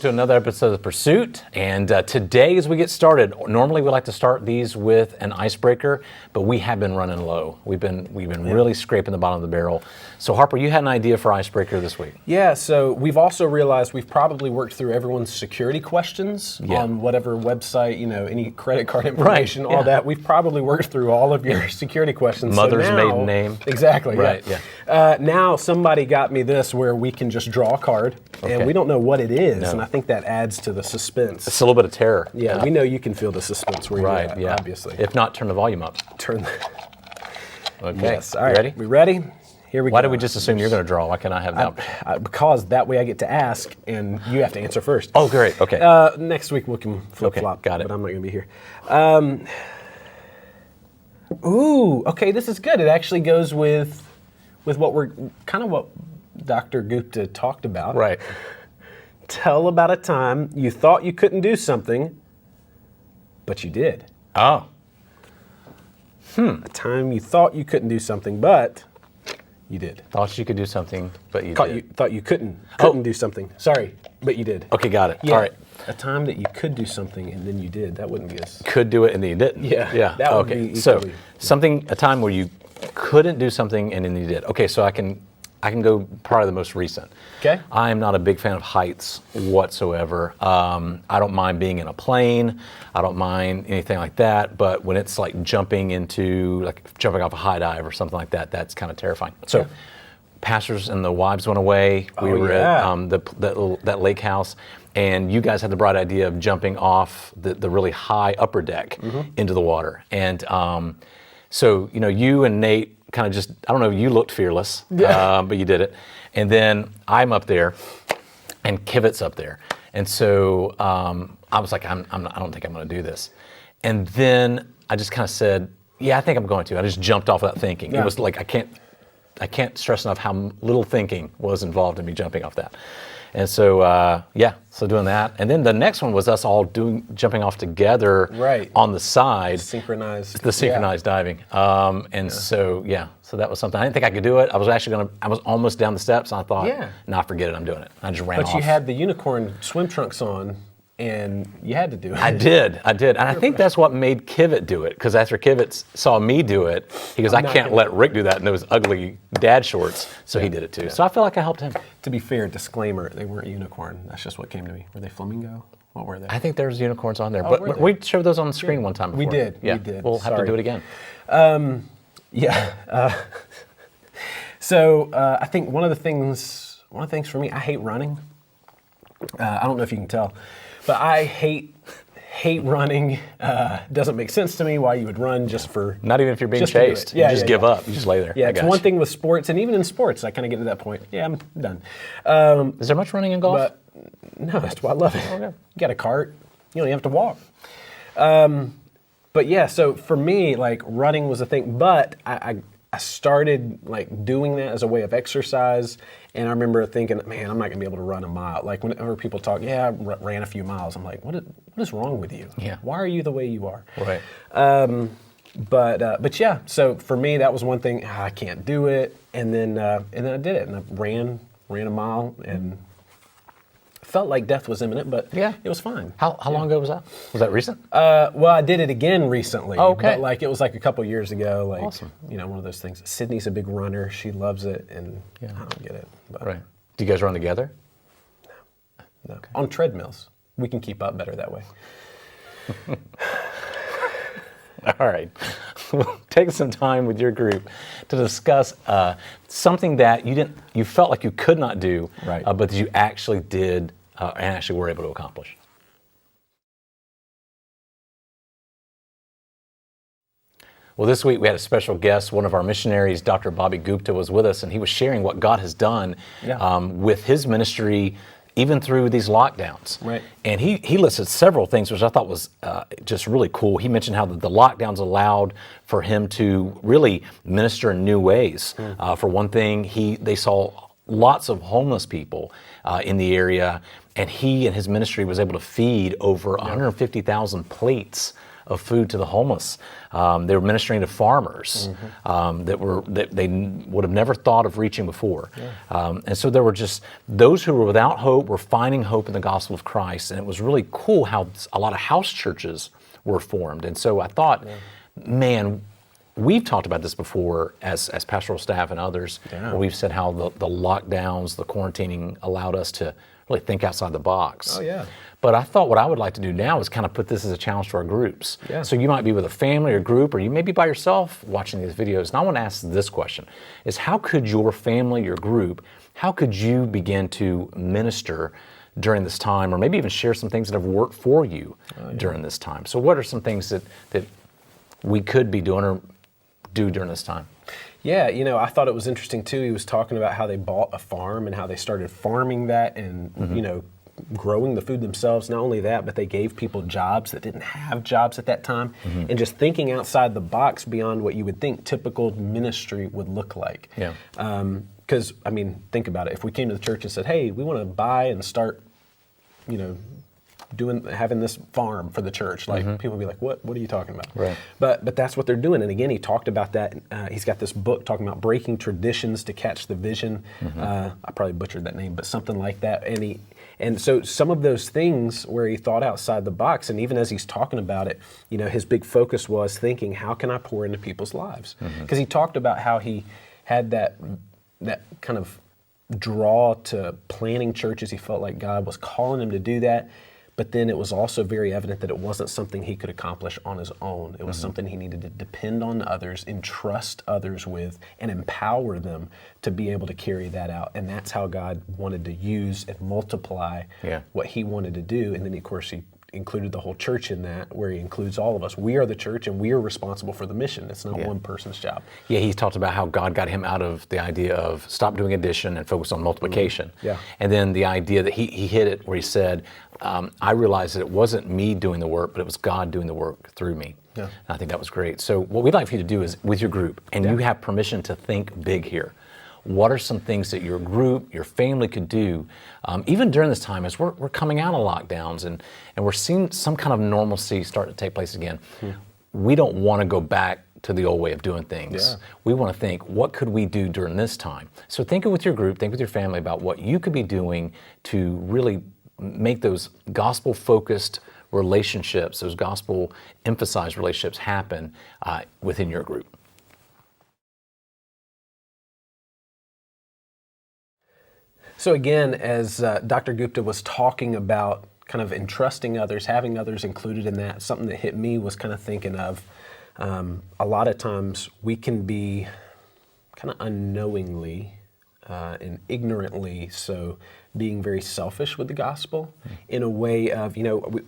to another episode of Pursuit. And today, as we get started, normally we like to start these with an icebreaker, but we have been running low. We've been really scraping the bottom of the barrel. So Harper, you had an idea for icebreaker this week. Yeah, so we've also realized we've probably worked through everyone's security questions on whatever website, any credit card information, all that. We've probably worked through all of your security questions. Mother's maiden name. Exactly, right, now somebody got me this where we can just draw a card, and we don't know what it is, and I think that adds to the suspense. It's a little bit of terror. Yeah, we know you can feel the suspense where you're at, obviously. If not, turn the volume up. Okay. Yes. All right. Ready? We ready? Here we go. Why did we just assume you're going to draw? Why can't I have that? Because that way I get to ask, and you have to answer first. Oh, great. Okay. Next week we can flip-flop. Got it. But I'm not going to be here. Okay, this is good. It actually goes with what what Dr. Gupta talked about. Right. Tell about a time you thought you couldn't do something, but you did. Oh. A time you thought you couldn't do something, but you did. Thought you could do something, but you did. Thought you couldn't do something. Sorry, but you did. Okay, got it. Yeah. All right. A time that you could do something and then you did. That wouldn't be as... Could do it and then you didn't. Yeah. That would be equally... So a time where you couldn't do something and then you did. Okay, so I can go probably the most recent. Okay. I am not a big fan of heights whatsoever. I don't mind being in a plane. I don't mind anything like that. But when it's like jumping off a high dive or something like that, that's kind of terrifying. So, pastors and the wives went away. We were at that lake house, and you guys had the bright idea of jumping off the really high upper deck into the water. And so you and Nate kind of just, I don't know, you looked fearless, but you did it. And then I'm up there, and Kivett's up there. And so I was like, I don't think I'm going to do this. And then I just kind of said, yeah, I think I'm going to. I just jumped off without thinking. Yeah. It was like, I can't stress enough how little thinking was involved in me jumping off that. And so, so doing that. And then the next one was us all jumping off together on the side. Synchronized. The synchronized diving. So that was something. I didn't think I could do it. I was almost down the steps, and I thought, nah, forget it, I'm doing it. I just ran off. But you had the unicorn swim trunks on, and you had to do it. I did. And I think that's what made Couldnt do it, because after Couldnt saw me do it, he goes, I can't let Rick do that in those ugly dad shorts, so he did it too. Yeah. So I feel like I helped him. To be fair, disclaimer, they weren't unicorn. That's just what came to me. Were they flamingo? What were they? I think there's unicorns on there, but we showed those on the screen one time before. We did. We'll have to do it again. So I think one of the things for me, I hate running. I don't know if you can tell, but I hate running. Doesn't make sense to me why you would run just for... Not even if you're being chased. You just give up. You just lay there. Yeah, it's one thing with sports, and even in sports, I kind of get to that point. Yeah, I'm done. Is there much running in golf? No, that's why I love it. Okay. You got a cart. You don't even have to walk. But yeah, so for me, like, running was a thing, but I started like doing that as a way of exercise, and I remember thinking, man, I'm not gonna be able to run a mile. Like whenever people talk, I ran a few miles, I'm like, what is wrong with you? Yeah. Why are you the way you are? Right. But yeah, so for me that was one thing. I can't do it, and then I did it, and I ran a mile, and felt like death was imminent, but it was fine. How long ago was that? Was that recent? Well, I did it again recently. Oh, okay. But it was like a couple years ago. Like, awesome. One of those things. Sydney's a big runner. She loves it, and I don't get it. But right. Do you guys run together? No. Okay. On treadmills. We can keep up better that way. All right. We'll take some time with your group to discuss something that you felt like you could not do, but that you actually did and actually were able to accomplish. Well, this week we had a special guest. One of our missionaries, Dr. Bobby Gupta, was with us, and he was sharing what God has done with his ministry, even through these lockdowns. Right. And he listed several things, which I thought was just really cool. He mentioned how the lockdowns allowed for him to really minister in new ways. For one thing, they saw lots of homeless people in the area, and he and his ministry was able to feed over 150,000 plates of food to the homeless. They were ministering to farmers that they would have never thought of reaching before. And so there were just those who were without hope were finding hope in the gospel of Christ. And it was really cool how a lot of house churches were formed. And so I thought, man, we've talked about this before as pastoral staff and others, where we've said how the lockdowns, the quarantining allowed us to really think outside the box. Oh, yeah. But I thought what I would like to do now is kind of put this as a challenge to our groups. Yeah. So you might be with a family or group, or you may be by yourself watching these videos. And I want to ask this question, is how could your family, your group, how could you begin to minister during this time, or maybe even share some things that have worked for you during this time? So what are some things that we could be doing or do during this time? Yeah, I thought it was interesting too. He was talking about how they bought a farm and how they started farming that and, growing the food themselves. Not only that, but they gave people jobs that didn't have jobs at that time. And just thinking outside the box beyond what you would think typical ministry would look like. Yeah. Because, think about it. If we came to the church and said, hey, we want to buy and start, having this farm for the church, people would be like, what are you talking about? Right. But that's what they're doing. And again, he talked about that. He's got this book talking about breaking traditions to catch the vision. I probably butchered that name, but something like that. And so some of those things where he thought outside the box, and even as he's talking about it, his big focus was thinking, how can I pour into people's lives? Because he talked about how he had that kind of draw to planning churches. He felt like God was calling him to do that. But then it was also very evident that it wasn't something he could accomplish on his own. It was something he needed to depend on others, entrust others with, and empower them to be able to carry that out. And that's how God wanted to use and multiply what he wanted to do. And then, of course, he included the whole church in that, where he includes all of us. We are the church, and we are responsible for the mission. It's not one person's job. Yeah, he talked about how God got him out of the idea of stop doing addition and focus on multiplication. Yeah. And then the idea that he hit it where he said, I realized that it wasn't me doing the work, but it was God doing the work through me. Yeah. And I think that was great. So what we'd like for you to do is, with your group, and you have permission to think big here, what are some things that your group, your family could do, even during this time as we're coming out of lockdowns and we're seeing some kind of normalcy start to take place again? We don't want to go back to the old way of doing things. Yeah. We want to think, what could we do during this time? So think with your group, think with your family about what you could be doing to really make those gospel-focused relationships, those gospel-emphasized relationships happen within your group. So again, as Dr. Gupta was talking about kind of entrusting others, having others included in that, something that hit me was kind of thinking of a lot of times we can be kind of unknowingly and ignorantly so being very selfish with the gospel in a way of,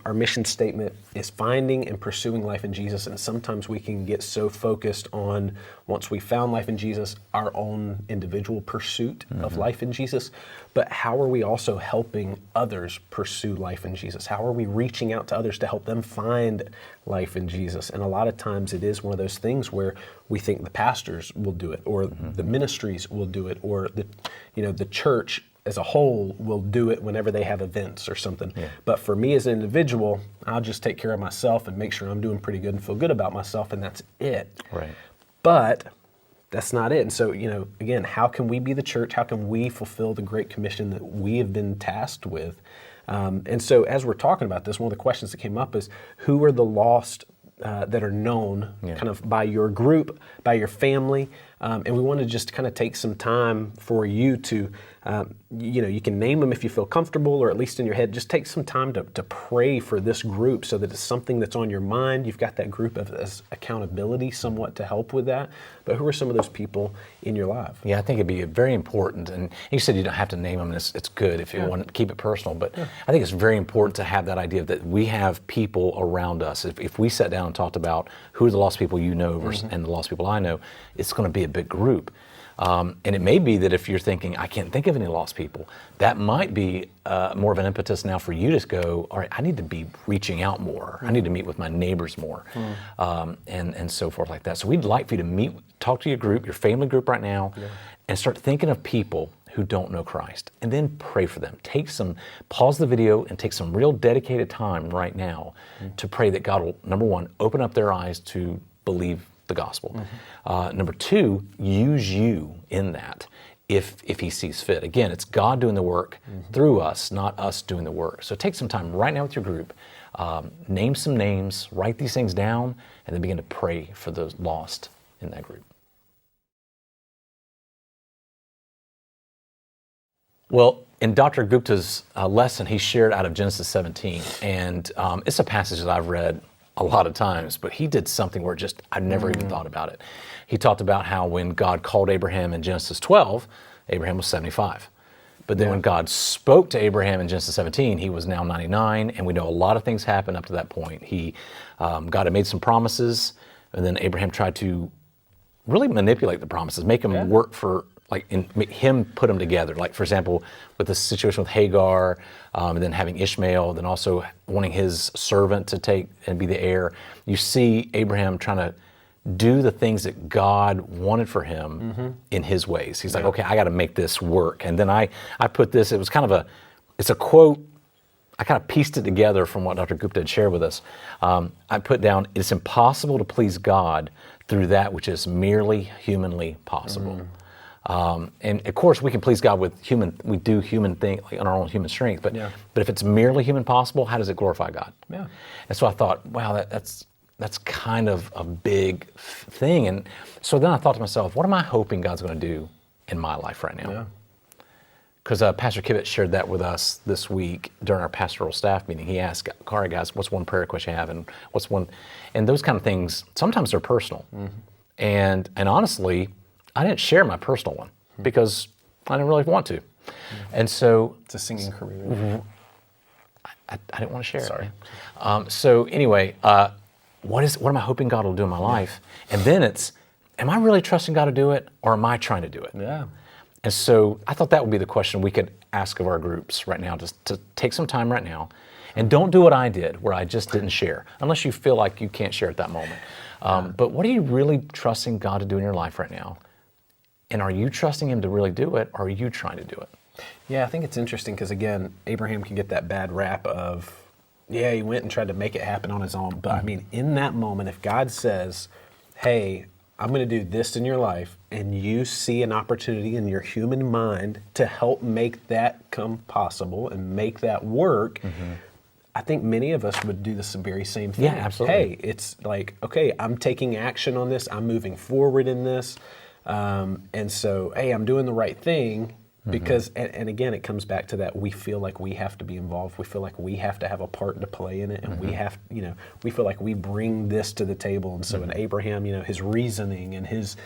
our mission statement is finding and pursuing life in Jesus. And sometimes we can get so focused on, once we found life in Jesus, our own individual pursuit of life in Jesus. But how are we also helping others pursue life in Jesus? How are we reaching out to others to help them find life in Jesus? And a lot of times it is one of those things where we think the pastors will do it, or the ministries will do it, or the church as a whole will do it whenever they have events or something. Yeah. But for me as an individual, I'll just take care of myself and make sure I'm doing pretty good and feel good about myself, and that's it. Right. But that's not it. And so, again, how can we be the church? How can we fulfill the Great Commission that we have been tasked with? And so as we're talking about this, one of the questions that came up is, who are the lost that are known kind of by your group, by your family? And we want to just kind of take some time for you to, you can name them if you feel comfortable, or at least in your head, just take some time to pray for this group so that it's something that's on your mind. You've got that group as accountability somewhat to help with that. But who are some of those people in your life? Yeah, I think it'd be very important. And you said you don't have to name them, and it's good if you want to keep it personal. But I think it's very important to have that idea that we have people around us. If we sat down and talked about who are the lost people you know versus, and the lost people I know, it's going to be a big group. And it may be that if you're thinking, I can't think of any lost people, that might be more of an impetus now for you to go, all right, I need to be reaching out more. I need to meet with my neighbors more, and so forth like that. So we'd like for you to talk to your group, your family group right now, and start thinking of people who don't know Christ, and then pray for them. Pause the video and take some real dedicated time right now to pray that God will, number one, open up their eyes to believe the gospel. Number two, use you in that if he sees fit. Again, it's God doing the work through us, not us doing the work. So take some time right now with your group, name some names, write these things down, and then begin to pray for those lost in that group. Well, in Dr. Gupta's lesson, he shared out of Genesis 17, and it's a passage that I've read a lot of times, but he did something where I've never even thought about it. He talked about how when God called Abraham in Genesis 12, Abraham was 75. But then when God spoke to Abraham in Genesis 17, he was now 99, and we know a lot of things happened up to that point. God had made some promises, and then Abraham tried to really manipulate the promises, make them work for, make him put them together. Like, for example, with the situation with Hagar, and then having Ishmael, then also wanting his servant to take and be the heir. You see Abraham trying to do the things that God wanted for him in his ways. He's like, okay, I got to make this work. And then I put this, it's a quote, I kind of pieced it together from what Dr. Gupta had shared with us. I put down, it's impossible to please God through that which is merely humanly possible. And of course, we can please God with we do human things on our own human strength, but if it's merely human possible, how does it glorify God? Yeah. And so I thought, wow, that's kind of a big thing. And so then I thought to myself, what am I hoping God's going to do in my life right now? Because Pastor Kivett shared that with us this week during our pastoral staff meeting. He asked, all right, guys, what's one prayer request you have? And and those kind of things, sometimes they're personal. And honestly, I didn't share my personal one because I didn't really want to. And so... It's a singing career. I didn't want to share it. So anyway, what am I hoping God will do in my life? And then am I really trusting God to do it, or am I trying to do it? Yeah. And so I thought that would be the question we could ask of our groups right now, just to take some time right now. And don't do what I did, where I just didn't share, unless you feel like you can't share at that moment. But what are you really trusting God to do in your life right now? And are you trusting Him to really do it, or are you trying to do it? Yeah, I think it's interesting because, again, Abraham can get that bad rap of, he went and tried to make it happen on his own. But I mean, in that moment, if God says, hey, I'm going to do this in your life, and you see an opportunity in your human mind to help make that come possible and make that work, I think many of us would do the very same thing. Yeah, absolutely. Hey, it's like, okay, I'm taking action on this. I'm moving forward in this. And so, hey, I'm doing the right thing. Because, and again, it comes back to that we feel like we have to be involved. We feel like we have to have a part to play in it. And we have, we feel like we bring this to the table. And so in Abraham, his reasoning and his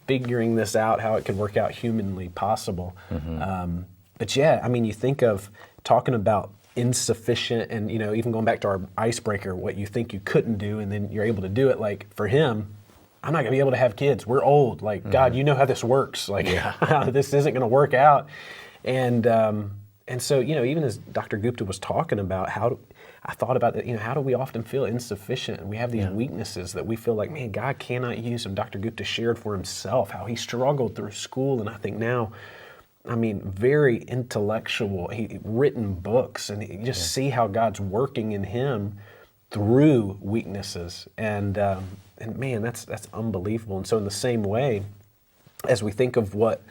figuring this out, how it could work out humanly possible. But yeah, I mean, you think of talking about insufficient and, even going back to our icebreaker, what you think you couldn't do, and then you're able to do it. Like for him, I'm not going to be able to have kids. We're old. Like, God, you know how this works. Like, this isn't going to work out. And so, even as Dr. Gupta was talking about I thought about that, how do we often feel insufficient? And we have these weaknesses that we feel like, man, God cannot use them. Dr. Gupta shared for himself how he struggled through school. And I think now, very intellectual. He written books, and you just see how God's working in him through weaknesses. And man, that's unbelievable. And so in the same way, as we think of what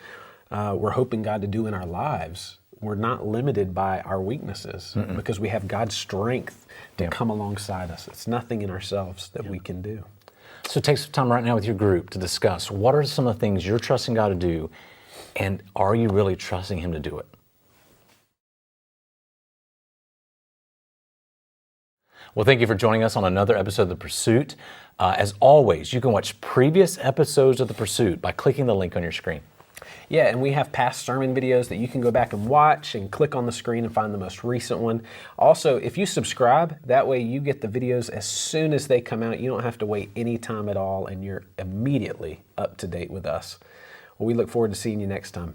we're hoping God to do in our lives, we're not limited by our weaknesses because we have God's strength to come alongside us. It's nothing in ourselves that we can do. So take some time right now with your group to discuss what are some of the things you're trusting God to do, and are you really trusting Him to do it? Well, thank you for joining us on another episode of The Pursuit. As always, you can watch previous episodes of The Pursuit by clicking the link on your screen. Yeah, and we have past sermon videos that you can go back and watch and click on the screen and find the most recent one. Also, if you subscribe, that way you get the videos as soon as they come out. You don't have to wait any time at all, and you're immediately up to date with us. Well, we look forward to seeing you next time.